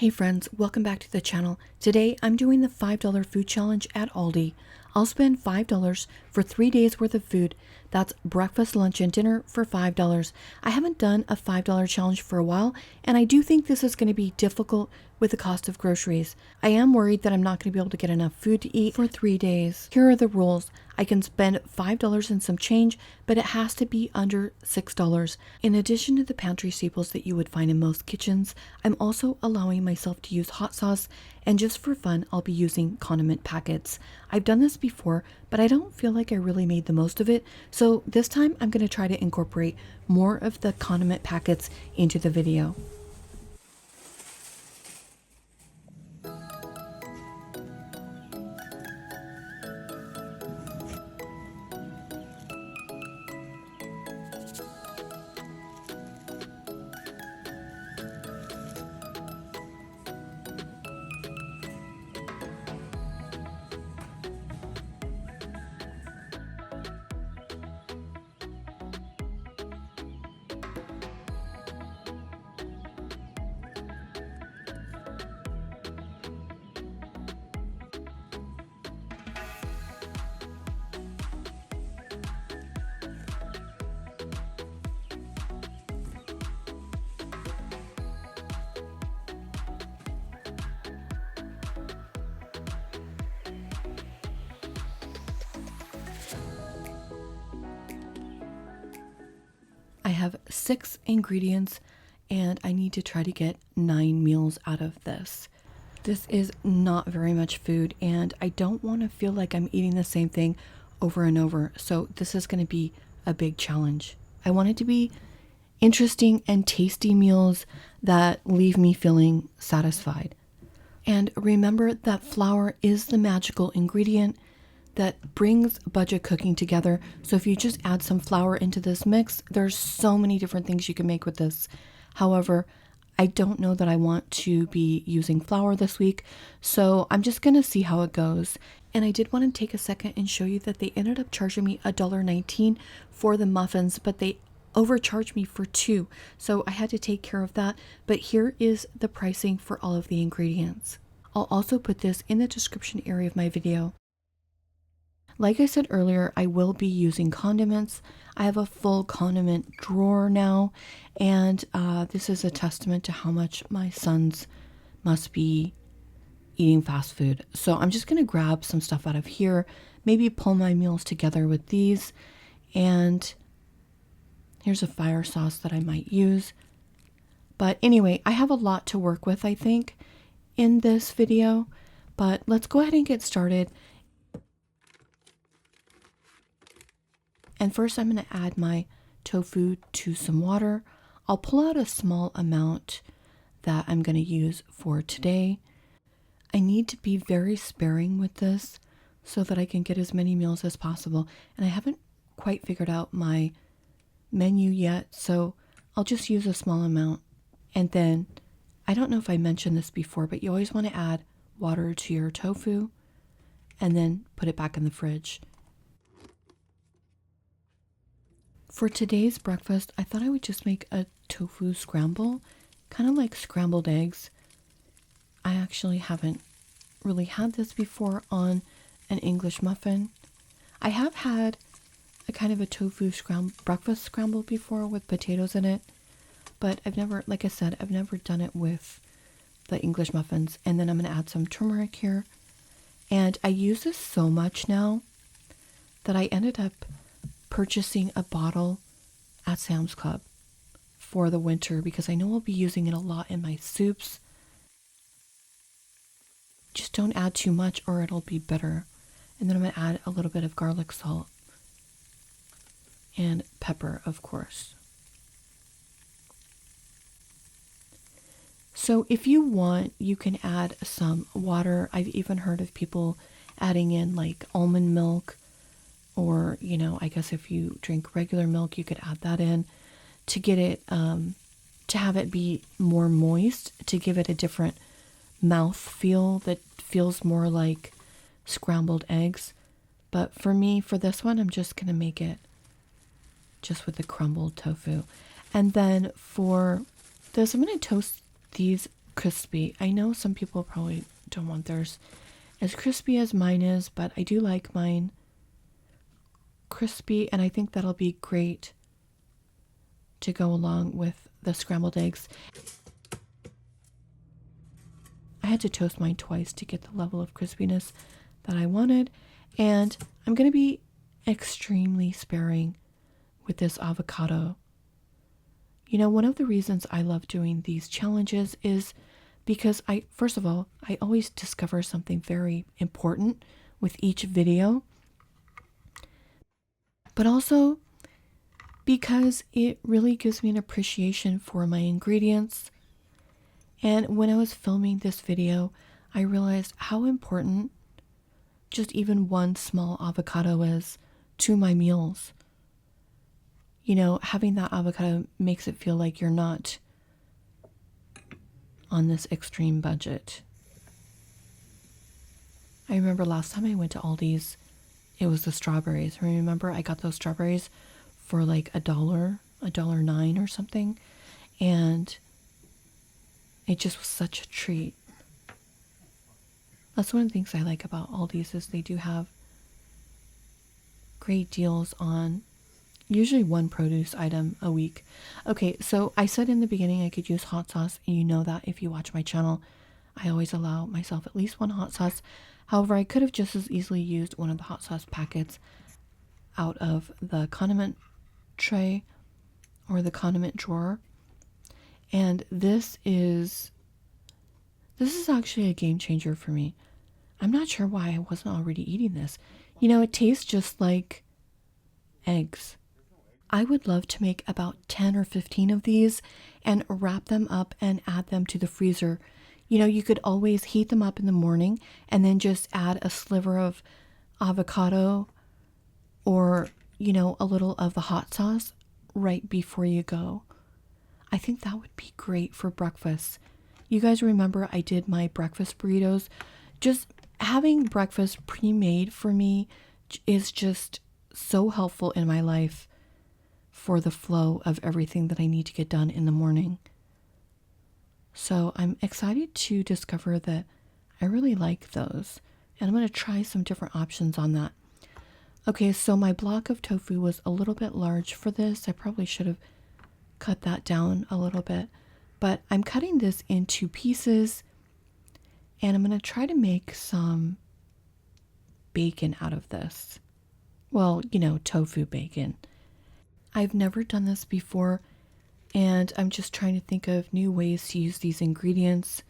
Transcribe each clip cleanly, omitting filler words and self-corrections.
Hey friends, welcome back to the channel. Today I'm doing the $5 food challenge at Aldi. I'll spend $5 for 3 days worth of food. That's breakfast, lunch, and dinner for $5. I haven't done a $5 challenge for a while, and I do think this is going to be difficult with the cost of groceries. I am worried that I'm not going to be able to get enough food to eat for 3 days. Here are the rules. I can spend $5 and some change, but it has to be under $6. In addition to the pantry staples that you would find in most kitchens, I'm also allowing myself to use hot sauce, and just for fun, I'll be using condiment packets. I've done this before, but I don't feel like I really made the most of it, so this time I'm going to try to incorporate more of the condiment packets into the video. I have 6 ingredients and I need to try to get 9 meals out of this. This is not very much food and I don't want to feel like I'm eating the same thing over and over. So this is going to be a big challenge. I want it to be interesting and tasty meals that leave me feeling satisfied. And remember that flour is the magical ingredient that brings budget cooking together. So if you just add some flour into this mix, there's so many different things you can make with this. However, I don't know that I want to be using flour this week, so I'm just going to see how it goes. And I did want to take a second and show you that they ended up charging me $1.19 for the muffins, but they overcharged me for 2. So I had to take care of that. But here is the pricing for all of the ingredients. I'll also put this in the description area of my video. Like I said earlier, I will be using condiments. I have a full condiment drawer now, and this is a testament to how much my sons must be eating fast food. So I'm just going to grab some stuff out of here, maybe pull my meals together with these, and here's a fire sauce that I might use. But anyway, I have a lot to work with, I think, in this video, but let's go ahead and get started. And first I'm going to add my tofu to some water. I'll pull out a small amount that I'm going to use for today. I need to be very sparing with this so that I can get as many meals as possible. And I haven't quite figured out my menu yet, so I'll just use a small amount. And then, I don't know if I mentioned this before, but you always want to add water to your tofu and then put it back in the fridge. For today's breakfast, I thought I would just make a tofu scramble, kind of like scrambled eggs. I actually haven't really had this before on an English muffin. I have had a kind of a tofu breakfast scramble before with potatoes in it, but I've never, like I said, I've never done it with the English muffins. And then I'm going to add some turmeric here. And I use this so much now that I ended up purchasing a bottle at Sam's Club for the winter because I know I'll be using it a lot in my soups. Just don't add too much or it'll be bitter. And then I'm going to add a little bit of garlic salt and pepper, of course. So if you want, you can add some water. I've even heard of people adding in like almond milk, or, you know, I guess if you drink regular milk, you could add that in to get it, to have it be more moist, to give it a different mouth feel that feels more like scrambled eggs. But for me, for this one, I'm just going to make it just with the crumbled tofu. And then for this, I'm going to toast these crispy. I know some people probably don't want theirs as crispy as mine is, but I do like mine crispy, and I think that'll be great to go along with the scrambled eggs. I had to toast mine twice to get the level of crispiness that I wanted, and I'm going to be extremely sparing with this avocado. You know, one of the reasons I love doing these challenges is because first of all, I always discover something very important with each video, but also because it really gives me an appreciation for my ingredients. And when I was filming this video, I realized how important just even one small avocado is to my meals. You know, having that avocado makes it feel like you're not on this extreme budget. I remember last time I went to Aldi's, it was the strawberries. Remember, I got those strawberries for like $1.09 or something, and it just was such a treat. That's one of the things I like about Aldi's is they do have great deals on usually one produce item a week. Okay, so I said in the beginning I could use hot sauce, and you know that if you watch my channel, I always allow myself at least one hot sauce. However, I could have just as easily used one of the hot sauce packets out of the condiment tray or the condiment drawer. And this is actually a game changer for me. I'm not sure why I wasn't already eating this. You know, it tastes just like eggs. I would love to make about 10 or 15 of these and wrap them up and add them to the freezer. You know, you could always heat them up in the morning and then just add a sliver of avocado or, you know, a little of the hot sauce right before you go. I think that would be great for breakfast. You guys remember I did my breakfast burritos. Just having breakfast pre-made for me is just so helpful in my life for the flow of everything that I need to get done in the morning. So I'm excited to discover that I really like those, and I'm going to try some different options on that. Okay, so my block of tofu was a little bit large for this. I probably should have cut that down a little bit, but I'm cutting this into pieces, and I'm going to try to make some bacon out of this. Well, you know, tofu bacon. I've never done this before, and I'm just trying to think of new ways to use these ingredients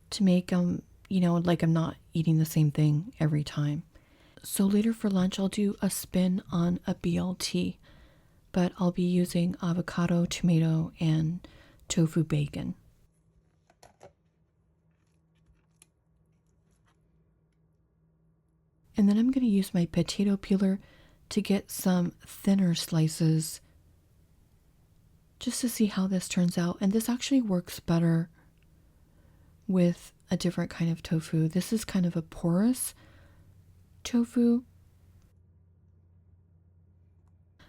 to make them, you know, like I'm not eating the same thing every time. So later for lunch, I'll do a spin on a BLT, but I'll be using avocado, tomato, and tofu bacon. And then I'm going to use my potato peeler to get some thinner slices just to see how this turns out. And this actually works better with a different kind of tofu. This is kind of a porous tofu,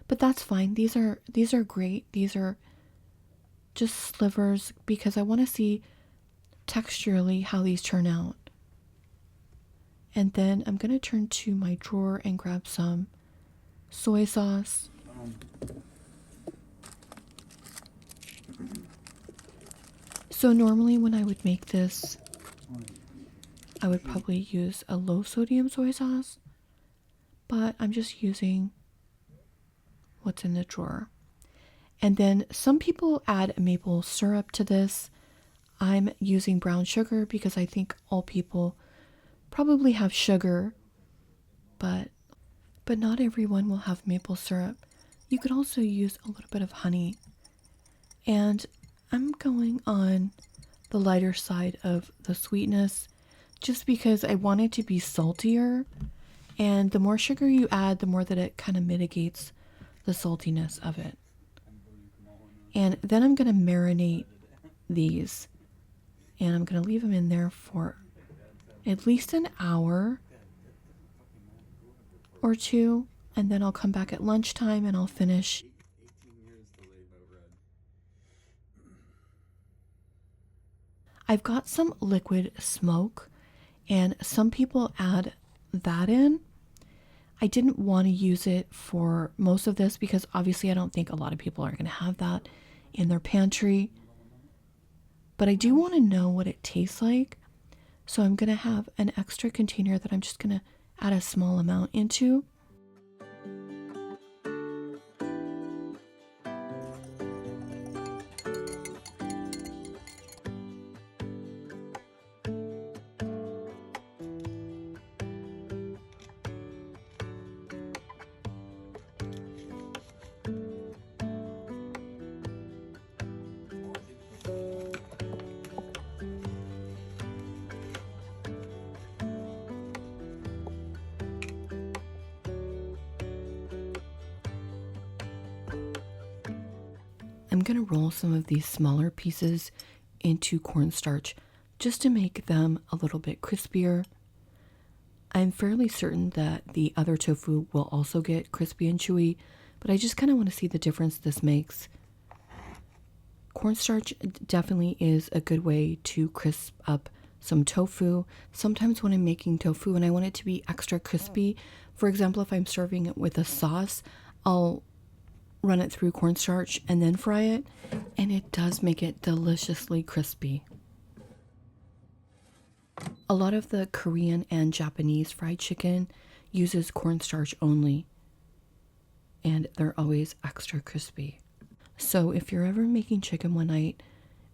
but that's fine. These are great. These are just slivers because I want to see texturally how these turn out. And then I'm going to turn to my drawer and grab some soy sauce. So normally when I would make this, I would probably use a low sodium soy sauce, but I'm just using what's in the drawer. And then some people add maple syrup to this. I'm using brown sugar because I think all people probably have sugar, but not everyone will have maple syrup. You could also use a little bit of honey. And I'm going on the lighter side of the sweetness just because I want it to be saltier. And the more sugar you add, the more that it kind of mitigates the saltiness of it. And then I'm going to marinate these. And I'm going to leave them in there for at least an hour or two. And then I'll come back at lunchtime and I'll finish. I've got some liquid smoke, and some people add that in. I didn't want to use it for most of this because obviously I don't think a lot of people are going to have that in their pantry. But I do want to know what it tastes like. So I'm going to have an extra container that I'm just going to add a small amount into. I'm going to roll some of these smaller pieces into cornstarch just to make them a little bit crispier. I'm fairly certain that the other tofu will also get crispy and chewy, but I just kind of want to see the difference this makes. Cornstarch definitely is a good way to crisp up some tofu. Sometimes when I'm making tofu and I want it to be extra crispy, for example, if I'm serving it with a sauce, I'll run it through cornstarch and then fry it, and it does make it deliciously crispy. A lot of the Korean and Japanese fried chicken uses cornstarch only, and they're always extra crispy. So if you're ever making chicken one night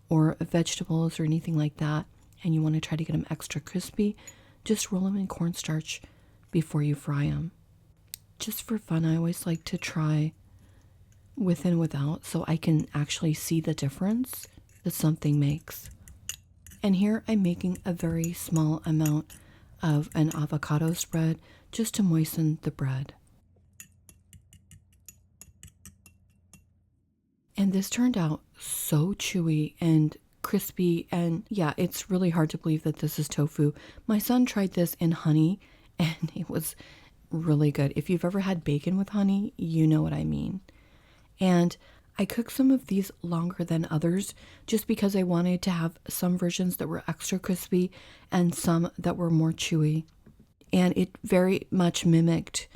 or vegetables or anything like that, and you want to try to get them extra crispy, just roll them in cornstarch before you fry them. Just for fun, I always like to try with and without so I can actually see the difference that something makes. And here I'm making a very small amount of an avocado spread just to moisten the bread. And this turned out so chewy and crispy, and yeah, it's really hard to believe that this is tofu. My son tried this in honey and it was really good. If you've ever had bacon with honey, you know what I mean. And I cooked some of these longer than others just because I wanted to have some versions that were extra crispy and some that were more chewy. And it very much mimicked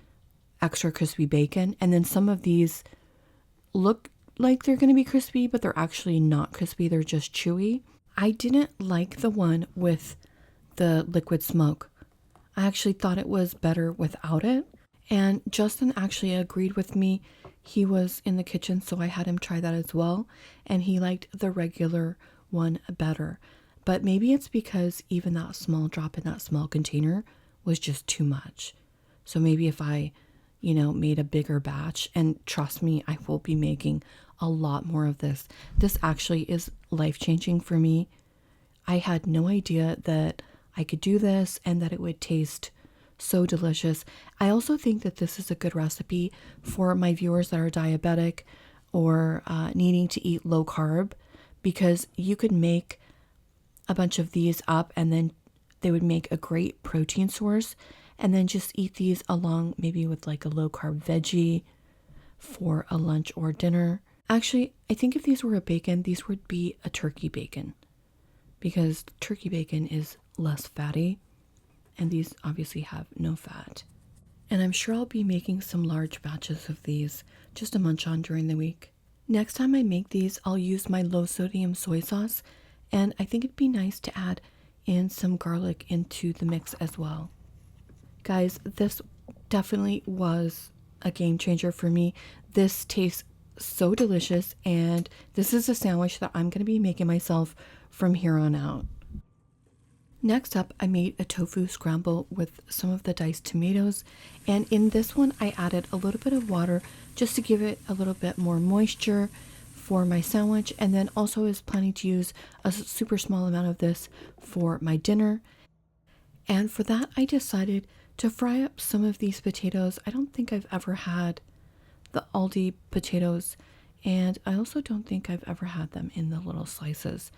extra crispy bacon. And then some of these look like they're going to be crispy, but they're actually not crispy. They're just chewy. I didn't like the one with the liquid smoke. I actually thought it was better without it. And Justin actually agreed with me. He was in the kitchen, so I had him try that as well. And he liked the regular one better. But maybe it's because even that small drop in that small container was just too much. So maybe if I, made a bigger batch, and trust me, I will be making a lot more of this. This actually is life-changing for me. I had no idea that I could do this and that it would taste so delicious. I also think that this is a good recipe for my viewers that are diabetic or needing to eat low carb, because you could make a bunch of these up and then they would make a great protein source, and then just eat these along maybe with like a low carb veggie for a lunch or dinner. Actually, I think if these were a bacon, these would be a turkey bacon, because turkey bacon is less fatty. And these obviously have no fat. And I'm sure I'll be making some large batches of these just to munch on during the week. Next time I make these, I'll use my low sodium soy sauce. And I think it'd be nice to add in some garlic into the mix as well. Guys, this definitely was a game changer for me. This tastes so delicious. And this is a sandwich that I'm going to be making myself from here on out. Next up, I made a tofu scramble with some of the diced tomatoes, and in this one I added a little bit of water just to give it a little bit more moisture for my sandwich, and then also is planning to use a super small amount of this for my dinner. And for that, I decided to fry up some of these potatoes. I don't think I've ever had the Aldi potatoes, and I also don't think I've ever had them in the little slices.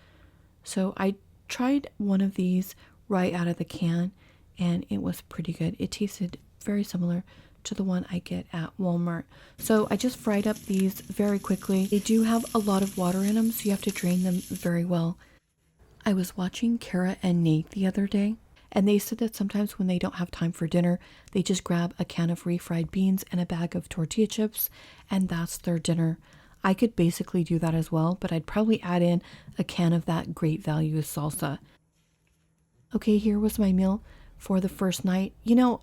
So I tried one of these right out of the can, and it was pretty good. It tasted very similar to the one I get at Walmart. So I just fried up these very quickly. They do have a lot of water in them, so you have to drain them very well. I was watching Kara and Nate the other day, and they said that sometimes when they don't have time for dinner, they just grab a can of refried beans and a bag of tortilla chips, and that's their dinner. I could basically do that as well, but I'd probably add in a can of that great value salsa. Okay, here was my meal for the first night.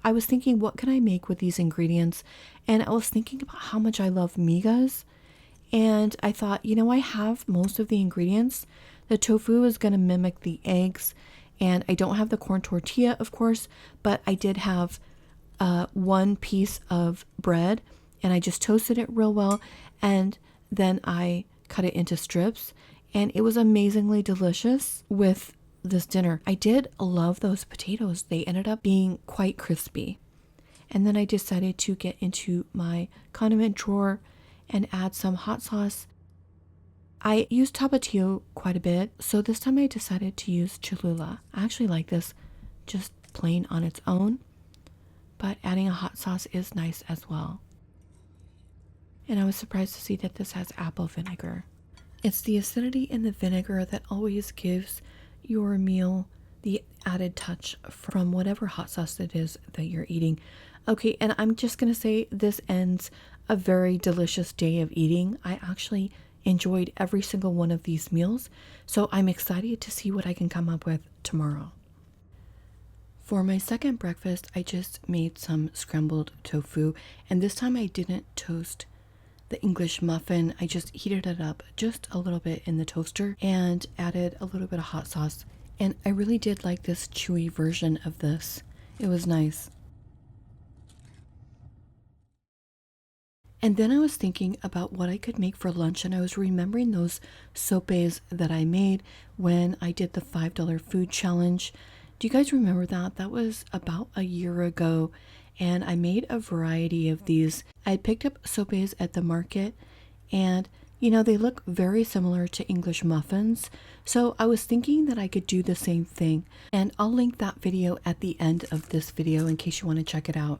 I was thinking, what can I make with these ingredients? And I was thinking about how much I love migas. And I thought, I have most of the ingredients. The tofu is going to mimic the eggs. And I don't have the corn tortilla, of course, but I did have one piece of bread. And I just toasted it real well. And then I cut it into strips. And it was amazingly delicious with this dinner. I did love those potatoes. They ended up being quite crispy. And then I decided to get into my condiment drawer and add some hot sauce. I use tapatio quite a bit, so this time I decided to use Cholula. I actually like this just plain on its own, but adding a hot sauce is nice as well. And I was surprised to see that this has apple vinegar. It's the acidity in the vinegar that always gives your meal the added touch from whatever hot sauce it is that you're eating. Okay, and I'm just going to say this ends a very delicious day of eating. I actually enjoyed every single one of these meals, so I'm excited to see what I can come up with tomorrow. For my second breakfast, I just made some scrambled tofu, and this time I didn't toast the English muffin. I just heated it up just a little bit in the toaster and added a little bit of hot sauce. And I really did like this chewy version of this. It was nice. And then I was thinking about what I could make for lunch, and I was remembering those sopes that I made when I did the $5 food challenge. Do you guys remember that? That was about a year ago, and I made a variety of these. I picked up sopes at the market, and they look very similar to English muffins, so I was thinking that I could do the same thing, and I'll link that video at the end of this video in case you want to check it out.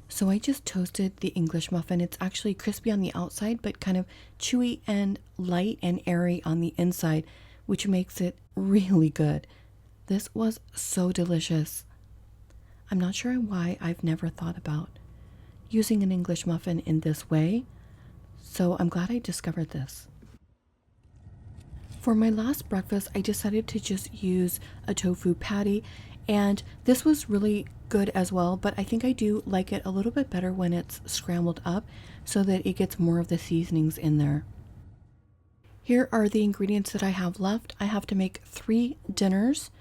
So I just toasted the English muffin. It's actually crispy on the outside, but kind of chewy and light and airy on the inside, which makes it really good. This was so delicious. I'm not sure why I've never thought about using an English muffin in this way, so I'm glad I discovered this. For my last breakfast, I decided to just use a tofu patty, and this was really good as well, but I think I do like it a little bit better when it's scrambled up so that it gets more of the seasonings in there. Here are the ingredients that I have left. I have to make 3 dinners,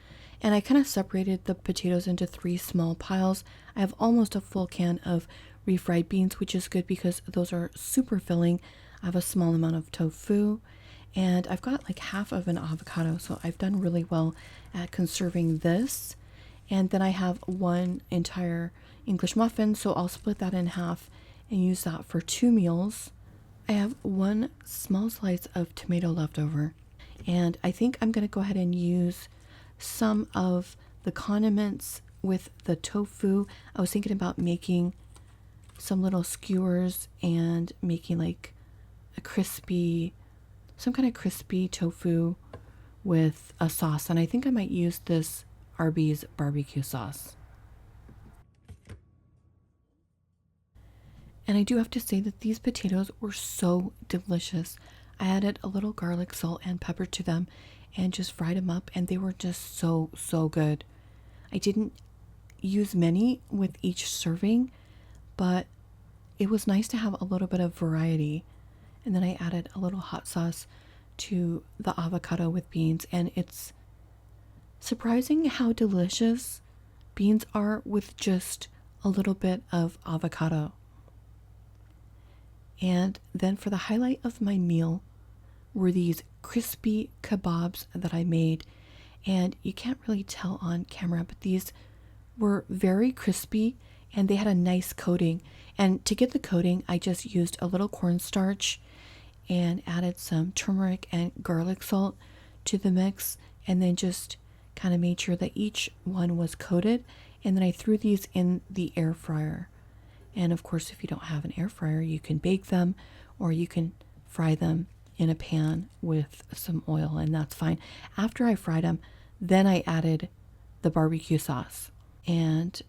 and I kind of separated the potatoes into 3 small piles. I have almost a full can of refried beans, which is good because those are super filling. I have a small amount of tofu, and I've got like half of an avocado, so I've done really well at conserving this. And then I have 1 entire English muffin, so I'll split that in half and use that for 2 meals. I have 1 small slice of tomato left over, and I think I'm going to go ahead and use some of the condiments with the tofu. I was thinking about making some little skewers and making like some kind of crispy tofu with a sauce, and I think I might use this Arby's barbecue sauce. And I do have to say that these potatoes were so delicious. I added a little garlic, salt, and pepper to them and just fried them up, and they were just so good. I didn't use many with each serving, but it was nice to have a little bit of variety. And then I added a little hot sauce to the avocado with beans, and it's surprising how delicious beans are with just a little bit of avocado. And then for the highlight of my meal were these crispy kebabs that I made. And you can't really tell on camera, but these were very crispy and they had a nice coating. And to get the coating, I just used a little cornstarch and added some turmeric and garlic salt to the mix, and then just kind of made sure that each one was coated. And then I threw these in the air fryer. And of course, if you don't have an air fryer, you can bake them or you can fry them in a pan with some oil, and that's fine. After I fried them, then I added the barbecue sauce and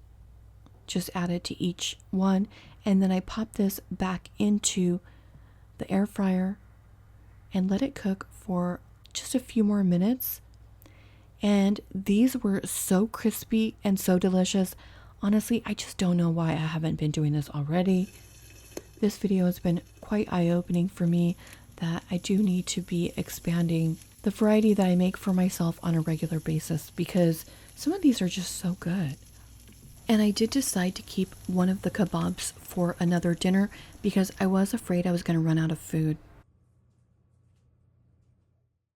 just added to each one. And then I popped this back into the air fryer and let it cook for just a few more minutes. And these were so crispy and so delicious. Honestly, I just don't know why I haven't been doing this already. This video has been quite eye-opening for me that I do need to be expanding the variety that I make for myself on a regular basis, because some of these are just so good. And I did decide to keep one of the kebabs for another dinner because I was afraid I was going to run out of food.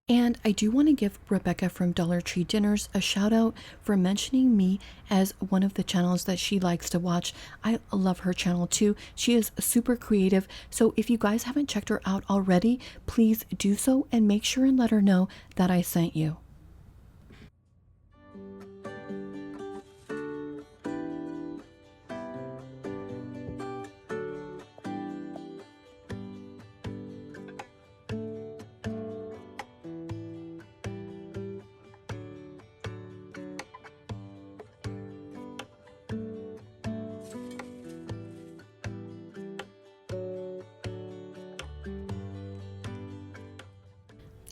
And I do want to give Rebecca from Dollar Tree Dinners a shout out for mentioning me as one of the channels that she likes to watch. I love her channel too. She is super creative. So if you guys haven't checked her out already, please do so and make sure and let her know that I sent you.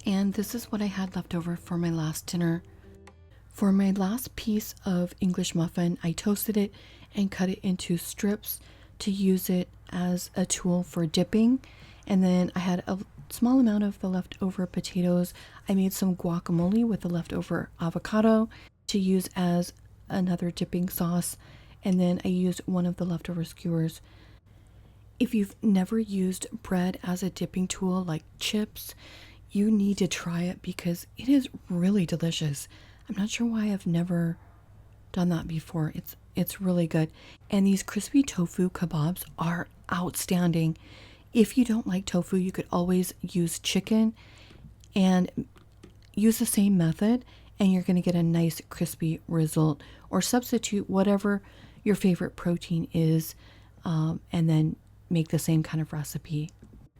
And this is what I had left over for my last dinner. For my last piece of English muffin, I toasted it and cut it into strips to use it as a tool for dipping. And then I had a small amount of the leftover potatoes. I made some guacamole with the leftover avocado to use as another dipping sauce. And then I used one of the leftover skewers. If you've never used bread as a dipping tool like chips, you need to try it because it is really delicious. I'm not sure why I've never done that before. It's really good. And these crispy tofu kebabs are outstanding. If you don't like tofu, you could always use chicken and use the same method and you're going to get a nice crispy result. Or substitute whatever your favorite protein is and then make the same kind of recipe.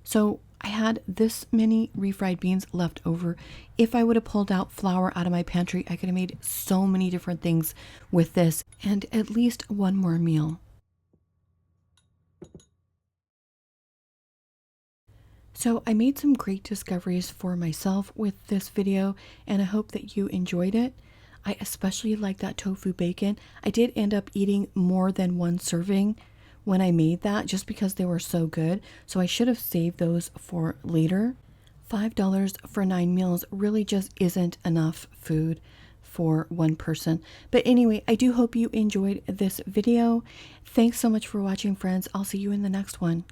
So I had this many refried beans left over. If I would have pulled out flour out of my pantry, I could have made so many different things with this and at least one more meal. So I made some great discoveries for myself with this video, and I hope that you enjoyed it. I especially like that tofu bacon. I did end up eating more than one serving when I made that just because they were so good. So I should have saved those for later. $5 for 9 meals really just isn't enough food for one person. But anyway, I do hope you enjoyed this video. Thanks so much for watching, friends. I'll see you in the next one.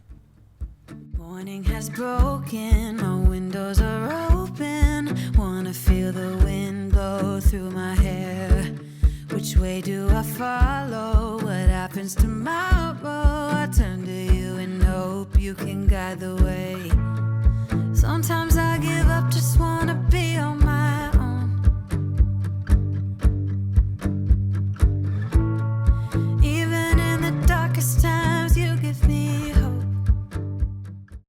Morning has broken, my windows are open. Wanna feel the wind blow through my hair. Which way do I follow? What happens tomorrow? I turn to you and hope you can guide the way. Sometimes I give up, just wanna